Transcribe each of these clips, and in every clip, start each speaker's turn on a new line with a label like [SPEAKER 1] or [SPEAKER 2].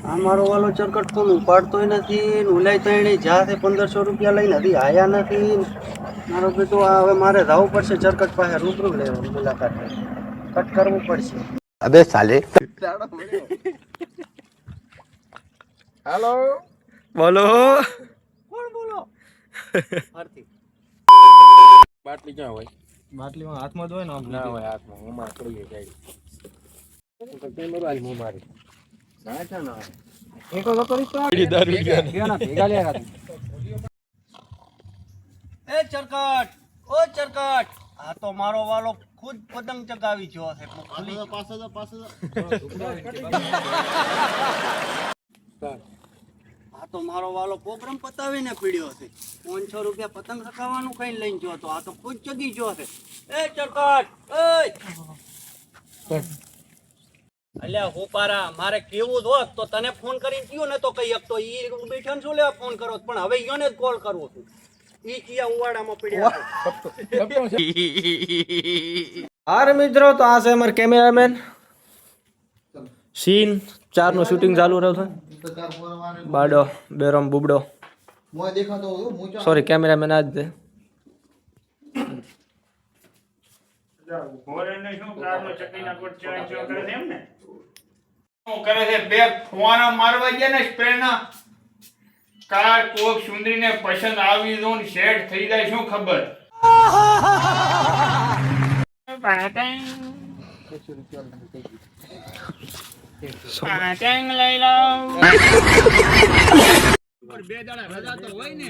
[SPEAKER 1] આ મારો વાલો ચરકટ ફોન ઉપાડતોય નથી, ઉલાય તો એને જ્યાં 1500 રૂપિયા લઈને હજી આયા નથી. મારો બેટો આ હવે મારે જવું પડશે ચરકટ પાસે રૂબરૂ લેવા મુલાકાત કટ કરવું પડશે.
[SPEAKER 2] अबे साले
[SPEAKER 3] हेलो
[SPEAKER 2] बोलो
[SPEAKER 1] કોણ બોલો? આરતી
[SPEAKER 3] बाटली क्या હોય?
[SPEAKER 1] બાટલીમાં હાથમાં ધોય ને આમ
[SPEAKER 3] ના હોય હાથમાં હું માં પડી જાય તો કેમ મારી હું મારી
[SPEAKER 1] સાચા ના એકો તો કરીશ તો
[SPEAKER 3] પીડી દારૂ
[SPEAKER 1] ના ભેગા લે રાત. એ ચરકટ, ઓ ચરકટ, આ તો મારો વાલો ખુદ પતંગ ચગાવી ગયો છે. આ તો મારો વાલો પ્રોગ્રામ પતાવીને પીડ્યો છે. 500 રૂપિયા પતંગ ચગાવવાનું કઈ લઈને ગયો તો આ તો ખુદ ચગી ગયો છે. એ ચરકટ, અલ્યા હોપારા, મારે કેવું જ હોત તો તને ફોન કરીને કયો ને તો કઈ તો ઈ બેઠા શું લેવા ફોન કરો, પણ હવે ઈયોને જ કોલ કરવો છું. ઈ કિયા ઉવાડામાં પડ્યા.
[SPEAKER 4] હારે મિત્રો, તો આ છે અમાર કેમેરામેન. સીન 4 નું શૂટિંગ ચાલુ રહ્યું છે. બાડો બેરમ બુબડો સોરી કેમેરામેન આજ દે
[SPEAKER 5] કરે છે બે ફુવારા મારવા ગયા ને સ્પ્રેના કાર કોક સુંદરીને પસંદ આવી દો ને સેટ થઈ જાય શું ખબર. પાટંગ લઈ લાવ બે દાડા રજા તો હોય ને.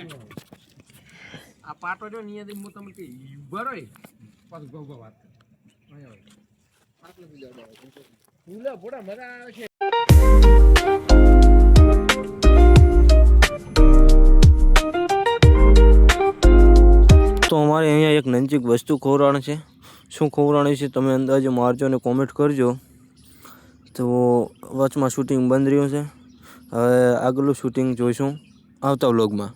[SPEAKER 3] આ પાટો જો નિયત હું તમને કે ઉભા રહી પાછું ગૌ વાત ફૂલા ફોડા મજા આવે છે.
[SPEAKER 4] તો અમારે અહીંયા એક નજીક વસ્તુ ખવડાવવાની છે. શું ખવડાવવાની છે તમે અંદાજે મારજો અને કોમેન્ટ કરજો. તો વચમાં શૂટિંગ બંધ રહ્યું છે, હવે આગળનું શૂટિંગ જોઈશું આવતા વ્લોગમાં.